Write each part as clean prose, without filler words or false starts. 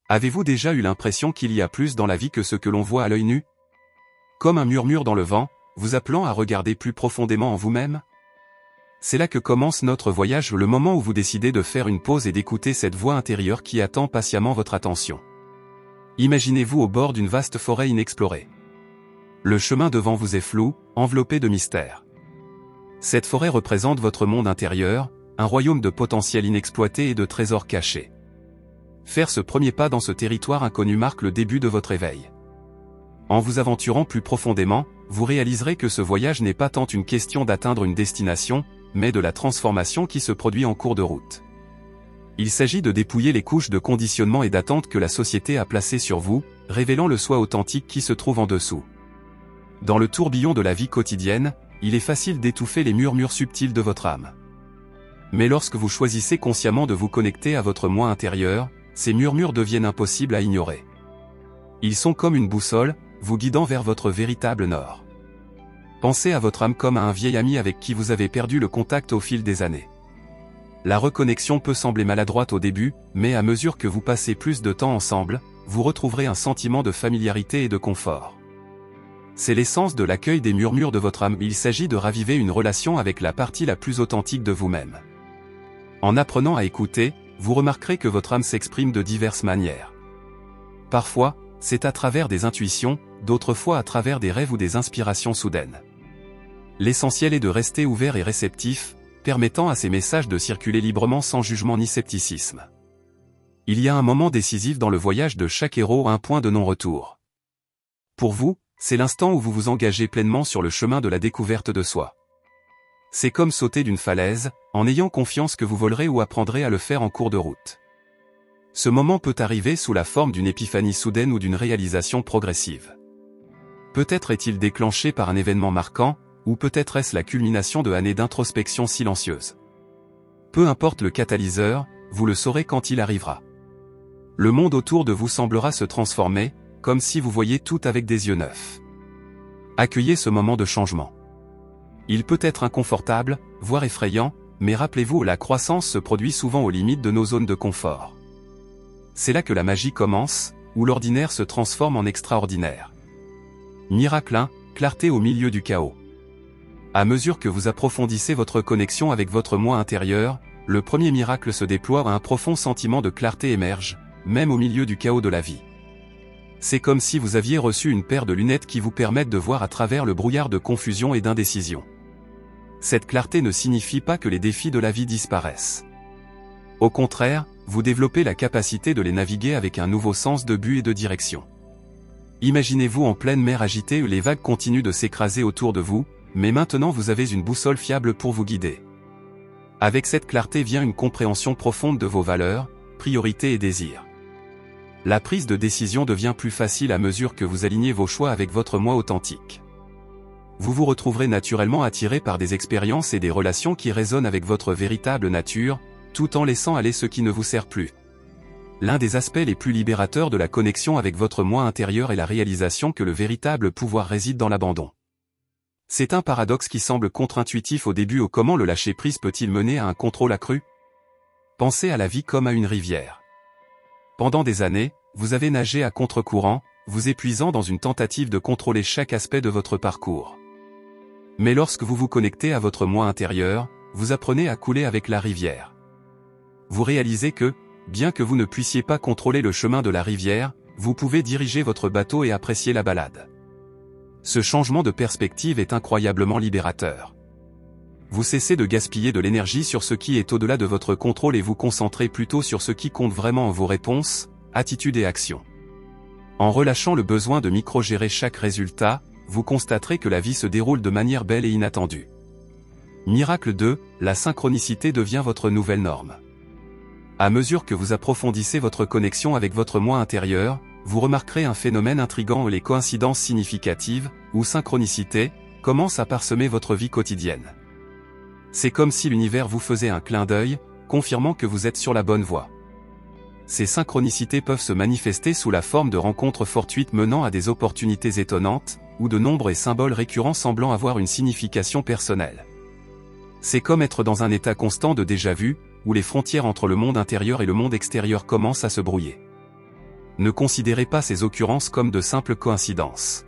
Avez-vous déjà eu l'impression qu'il y a plus dans la vie que ce que l'on voit à l'œil nu? Comme un murmure dans le vent, vous appelant à regarder plus profondément en vous-même? C'est là que commence notre voyage, le moment où vous décidez de faire une pause et d'écouter cette voix intérieure qui attend patiemment votre attention. Imaginez-vous au bord d'une vaste forêt inexplorée. Le chemin devant vous est flou, enveloppé de mystères. Cette forêt représente votre monde intérieur, un royaume de potentiel inexploité et de trésors cachés. Faire ce premier pas dans ce territoire inconnu marque le début de votre éveil. En vous aventurant plus profondément, vous réaliserez que ce voyage n'est pas tant une question d'atteindre une destination, mais de la transformation qui se produit en cours de route. Il s'agit de dépouiller les couches de conditionnement et d'attente que la société a placées sur vous, révélant le soi authentique qui se trouve en dessous. Dans le tourbillon de la vie quotidienne, il est facile d'étouffer les murmures subtils de votre âme. Mais lorsque vous choisissez consciemment de vous connecter à votre moi intérieur, ces murmures deviennent impossibles à ignorer. Ils sont comme une boussole, vous guidant vers votre véritable nord. Pensez à votre âme comme à un vieil ami avec qui vous avez perdu le contact au fil des années. La reconnexion peut sembler maladroite au début, mais à mesure que vous passez plus de temps ensemble, vous retrouverez un sentiment de familiarité et de confort. C'est l'essence de l'accueil des murmures de votre âme. Il s'agit de raviver une relation avec la partie la plus authentique de vous-même. En apprenant à écouter, vous remarquerez que votre âme s'exprime de diverses manières. Parfois, c'est à travers des intuitions, d'autres fois à travers des rêves ou des inspirations soudaines. L'essentiel est de rester ouvert et réceptif, permettant à ces messages de circuler librement sans jugement ni scepticisme. Il y a un moment décisif dans le voyage de chaque héros, un point de non-retour. Pour vous, c'est l'instant où vous vous engagez pleinement sur le chemin de la découverte de soi. C'est comme sauter d'une falaise, en ayant confiance que vous volerez ou apprendrez à le faire en cours de route. Ce moment peut arriver sous la forme d'une épiphanie soudaine ou d'une réalisation progressive. Peut-être est-il déclenché par un événement marquant, ou peut-être est-ce la culmination de années d'introspection silencieuse. Peu importe le catalyseur, vous le saurez quand il arrivera. Le monde autour de vous semblera se transformer, comme si vous voyiez tout avec des yeux neufs. Accueillez ce moment de changement. Il peut être inconfortable, voire effrayant, mais rappelez-vous, la croissance se produit souvent aux limites de nos zones de confort. C'est là que la magie commence, où l'ordinaire se transforme en extraordinaire. Miracle 1, clarté au milieu du chaos. À mesure que vous approfondissez votre connexion avec votre moi intérieur, le premier miracle se déploie, un profond sentiment de clarté émerge, même au milieu du chaos de la vie. C'est comme si vous aviez reçu une paire de lunettes qui vous permettent de voir à travers le brouillard de confusion et d'indécision. Cette clarté ne signifie pas que les défis de la vie disparaissent. Au contraire, vous développez la capacité de les naviguer avec un nouveau sens de but et de direction. Imaginez-vous en pleine mer agitée où les vagues continuent de s'écraser autour de vous, mais maintenant vous avez une boussole fiable pour vous guider. Avec cette clarté vient une compréhension profonde de vos valeurs, priorités et désirs. La prise de décision devient plus facile à mesure que vous alignez vos choix avec votre moi authentique. Vous vous retrouverez naturellement attiré par des expériences et des relations qui résonnent avec votre véritable nature, tout en laissant aller ce qui ne vous sert plus. L'un des aspects les plus libérateurs de la connexion avec votre moi intérieur est la réalisation que le véritable pouvoir réside dans l'abandon. C'est un paradoxe qui semble contre-intuitif au début. Comment le lâcher-prise peut-il mener à un contrôle accru? Pensez à la vie comme à une rivière. Pendant des années, vous avez nagé à contre-courant, vous épuisant dans une tentative de contrôler chaque aspect de votre parcours. Mais lorsque vous vous connectez à votre moi intérieur, vous apprenez à couler avec la rivière. Vous réalisez que, bien que vous ne puissiez pas contrôler le chemin de la rivière, vous pouvez diriger votre bateau et apprécier la balade. Ce changement de perspective est incroyablement libérateur. Vous cessez de gaspiller de l'énergie sur ce qui est au-delà de votre contrôle et vous concentrez plutôt sur ce qui compte vraiment, vos réponses, attitudes et actions. En relâchant le besoin de micro-gérer chaque résultat, vous constaterez que la vie se déroule de manière belle et inattendue. Miracle 2, la synchronicité devient votre nouvelle norme. À mesure que vous approfondissez votre connexion avec votre moi intérieur, vous remarquerez un phénomène intrigant où les coïncidences significatives, ou synchronicités, commencent à parsemer votre vie quotidienne. C'est comme si l'univers vous faisait un clin d'œil, confirmant que vous êtes sur la bonne voie. Ces synchronicités peuvent se manifester sous la forme de rencontres fortuites menant à des opportunités étonnantes, ou de nombres et symboles récurrents semblant avoir une signification personnelle. C'est comme être dans un état constant de déjà-vu, où les frontières entre le monde intérieur et le monde extérieur commencent à se brouiller. Ne considérez pas ces occurrences comme de simples coïncidences.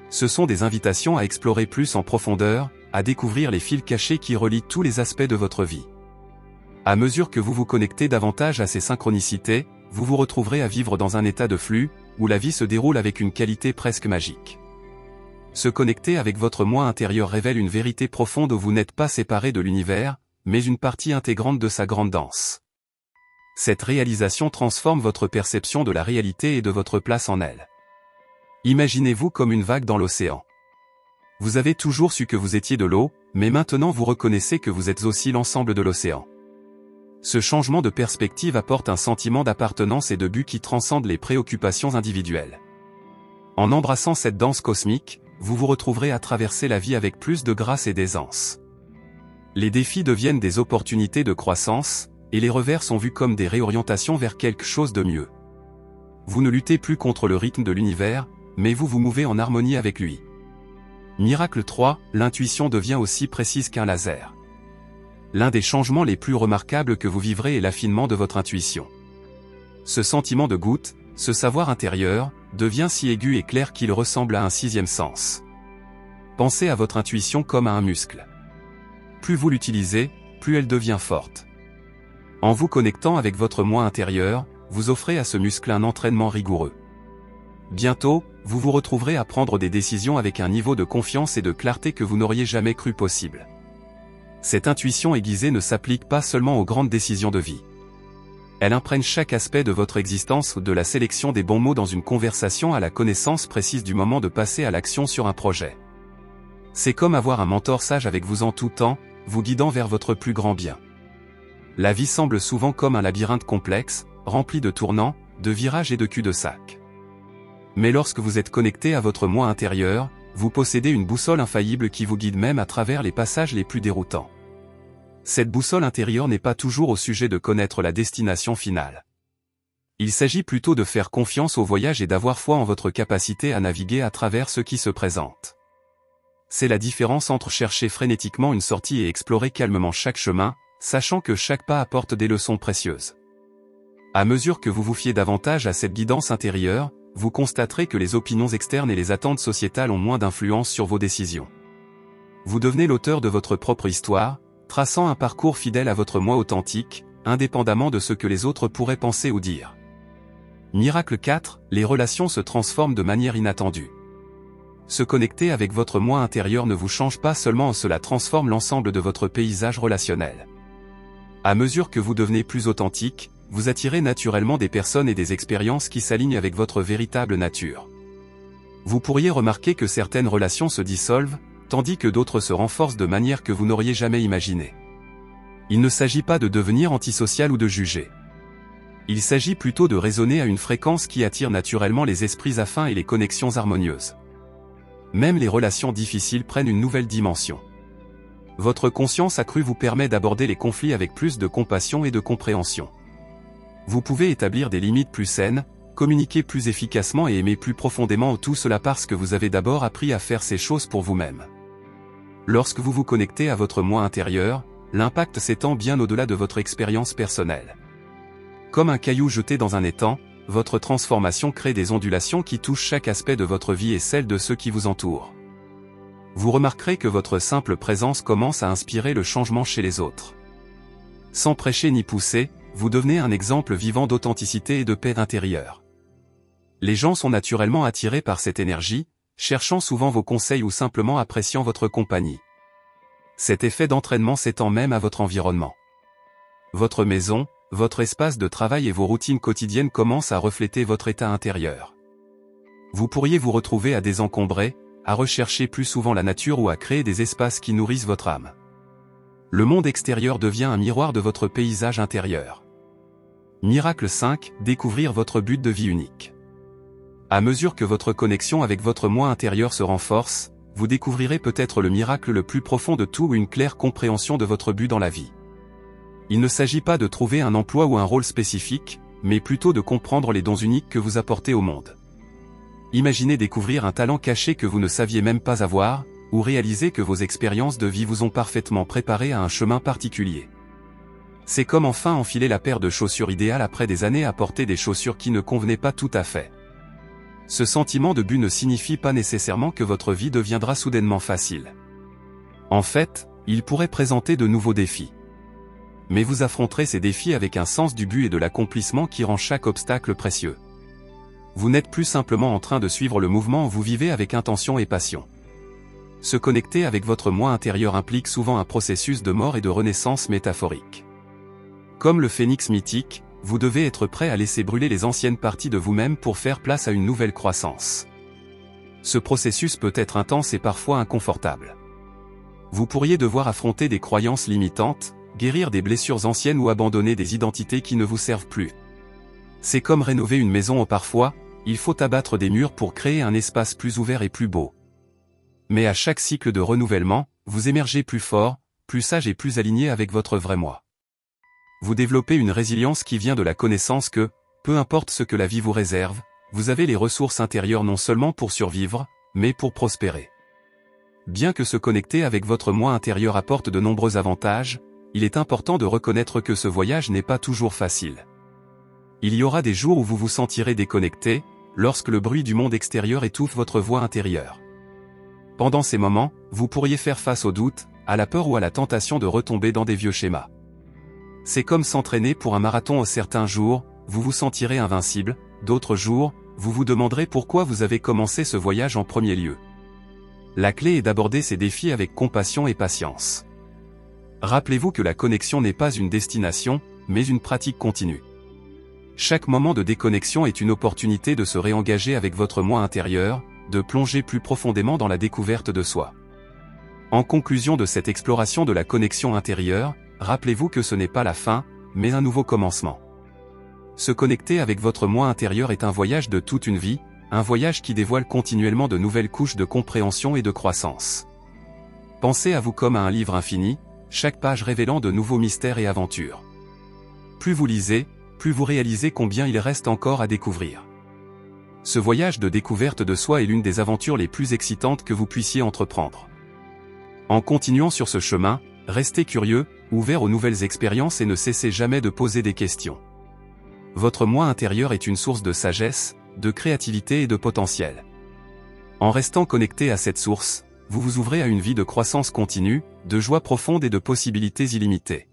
Ce sont des invitations à explorer plus en profondeur, à découvrir les fils cachés qui relient tous les aspects de votre vie. À mesure que vous vous connectez davantage à ces synchronicités, vous vous retrouverez à vivre dans un état de flux, où la vie se déroule avec une qualité presque magique. Se connecter avec votre moi intérieur révèle une vérité profonde où vous n'êtes pas séparé de l'univers, mais une partie intégrante de sa grande danse. Cette réalisation transforme votre perception de la réalité et de votre place en elle. Imaginez-vous comme une vague dans l'océan. Vous avez toujours su que vous étiez de l'eau, mais maintenant vous reconnaissez que vous êtes aussi l'ensemble de l'océan. Ce changement de perspective apporte un sentiment d'appartenance et de but qui transcende les préoccupations individuelles. En embrassant cette danse cosmique, vous vous retrouverez à traverser la vie avec plus de grâce et d'aisance. Les défis deviennent des opportunités de croissance, et les revers sont vus comme des réorientations vers quelque chose de mieux. Vous ne luttez plus contre le rythme de l'univers, mais vous vous mouvez en harmonie avec lui. Miracle 3, l'intuition devient aussi précise qu'un laser. L'un des changements les plus remarquables que vous vivrez est l'affinement de votre intuition. Ce sentiment de goutte, ce savoir intérieur, devient si aigu et clair qu'il ressemble à un sixième sens. Pensez à votre intuition comme à un muscle. Plus vous l'utilisez, plus elle devient forte. En vous connectant avec votre moi intérieur, vous offrez à ce muscle un entraînement rigoureux. Bientôt, vous vous retrouverez à prendre des décisions avec un niveau de confiance et de clarté que vous n'auriez jamais cru possible. Cette intuition aiguisée ne s'applique pas seulement aux grandes décisions de vie. Elle imprègne chaque aspect de votre existence, de la sélection des bons mots dans une conversation à la connaissance précise du moment de passer à l'action sur un projet. C'est comme avoir un mentor sage avec vous en tout temps, vous guidant vers votre plus grand bien. La vie semble souvent comme un labyrinthe complexe, rempli de tournants, de virages et de cul-de-sac. Mais lorsque vous êtes connecté à votre moi intérieur, vous possédez une boussole infaillible qui vous guide même à travers les passages les plus déroutants. Cette boussole intérieure n'est pas toujours au sujet de connaître la destination finale. Il s'agit plutôt de faire confiance au voyage et d'avoir foi en votre capacité à naviguer à travers ce qui se présente. C'est la différence entre chercher frénétiquement une sortie et explorer calmement chaque chemin, sachant que chaque pas apporte des leçons précieuses. À mesure que vous vous fiez davantage à cette guidance intérieure, vous constaterez que les opinions externes et les attentes sociétales ont moins d'influence sur vos décisions. Vous devenez l'auteur de votre propre histoire, traçant un parcours fidèle à votre moi authentique, indépendamment de ce que les autres pourraient penser ou dire. Miracle 4, les relations se transforment de manière inattendue. Se connecter avec votre moi intérieur ne vous change pas seulement, cela transforme l'ensemble de votre paysage relationnel. À mesure que vous devenez plus authentique, vous attirez naturellement des personnes et des expériences qui s'alignent avec votre véritable nature. Vous pourriez remarquer que certaines relations se dissolvent, tandis que d'autres se renforcent de manière que vous n'auriez jamais imaginée. Il ne s'agit pas de devenir antisocial ou de juger. Il s'agit plutôt de résonner à une fréquence qui attire naturellement les esprits affins et les connexions harmonieuses. Même les relations difficiles prennent une nouvelle dimension. Votre conscience accrue vous permet d'aborder les conflits avec plus de compassion et de compréhension. Vous pouvez établir des limites plus saines, communiquer plus efficacement et aimer plus profondément, tout cela parce que vous avez d'abord appris à faire ces choses pour vous-même. Lorsque vous vous connectez à votre moi intérieur, l'impact s'étend bien au-delà de votre expérience personnelle. Comme un caillou jeté dans un étang, votre transformation crée des ondulations qui touchent chaque aspect de votre vie et celle de ceux qui vous entourent. Vous remarquerez que votre simple présence commence à inspirer le changement chez les autres. Sans prêcher ni pousser, vous devenez un exemple vivant d'authenticité et de paix intérieure. Les gens sont naturellement attirés par cette énergie, cherchant souvent vos conseils ou simplement appréciant votre compagnie. Cet effet d'entraînement s'étend même à votre environnement. Votre maison, votre espace de travail et vos routines quotidiennes commencent à refléter votre état intérieur. Vous pourriez vous retrouver à désencombrer, à rechercher plus souvent la nature ou à créer des espaces qui nourrissent votre âme. Le monde extérieur devient un miroir de votre paysage intérieur. Miracle 5, découvrir votre but de vie unique. À mesure que votre connexion avec votre moi intérieur se renforce, vous découvrirez peut-être le miracle le plus profond de tout ou une claire compréhension de votre but dans la vie. Il ne s'agit pas de trouver un emploi ou un rôle spécifique, mais plutôt de comprendre les dons uniques que vous apportez au monde. Imaginez découvrir un talent caché que vous ne saviez même pas avoir, ou réaliser que vos expériences de vie vous ont parfaitement préparé à un chemin particulier. C'est comme enfin enfiler la paire de chaussures idéale après des années à porter des chaussures qui ne convenaient pas tout à fait. Ce sentiment de but ne signifie pas nécessairement que votre vie deviendra soudainement facile. En fait, il pourrait présenter de nouveaux défis. Mais vous affronterez ces défis avec un sens du but et de l'accomplissement qui rend chaque obstacle précieux. Vous n'êtes plus simplement en train de suivre le mouvement, vous vivez avec intention et passion. Se connecter avec votre moi intérieur implique souvent un processus de mort et de renaissance métaphorique. Comme le phénix mythique, vous devez être prêt à laisser brûler les anciennes parties de vous-même pour faire place à une nouvelle croissance. Ce processus peut être intense et parfois inconfortable. Vous pourriez devoir affronter des croyances limitantes, guérir des blessures anciennes ou abandonner des identités qui ne vous servent plus. C'est comme rénover une maison où parfois, il faut abattre des murs pour créer un espace plus ouvert et plus beau. Mais à chaque cycle de renouvellement, vous émergez plus fort, plus sage et plus aligné avec votre vrai moi. Vous développez une résilience qui vient de la connaissance que, peu importe ce que la vie vous réserve, vous avez les ressources intérieures non seulement pour survivre, mais pour prospérer. Bien que se connecter avec votre moi intérieur apporte de nombreux avantages, il est important de reconnaître que ce voyage n'est pas toujours facile. Il y aura des jours où vous vous sentirez déconnecté, lorsque le bruit du monde extérieur étouffe votre voix intérieure. Pendant ces moments, vous pourriez faire face au doute, à la peur ou à la tentation de retomber dans des vieux schémas. C'est comme s'entraîner pour un marathon. Certains jours, vous vous sentirez invincible, d'autres jours, vous vous demanderez pourquoi vous avez commencé ce voyage en premier lieu. La clé est d'aborder ces défis avec compassion et patience. Rappelez-vous que la connexion n'est pas une destination, mais une pratique continue. Chaque moment de déconnexion est une opportunité de se réengager avec votre moi intérieur, de plonger plus profondément dans la découverte de soi. En conclusion de cette exploration de la connexion intérieure, rappelez-vous que ce n'est pas la fin, mais un nouveau commencement. Se connecter avec votre moi intérieur est un voyage de toute une vie, un voyage qui dévoile continuellement de nouvelles couches de compréhension et de croissance. Pensez à vous comme à un livre infini, chaque page révélant de nouveaux mystères et aventures. Plus vous lisez, plus vous réalisez combien il reste encore à découvrir. Ce voyage de découverte de soi est l'une des aventures les plus excitantes que vous puissiez entreprendre. En continuant sur ce chemin, restez curieux, ouvert aux nouvelles expériences et ne cessez jamais de poser des questions. Votre moi intérieur est une source de sagesse, de créativité et de potentiel. En restant connecté à cette source, vous vous ouvrez à une vie de croissance continue, de joie profonde et de possibilités illimitées.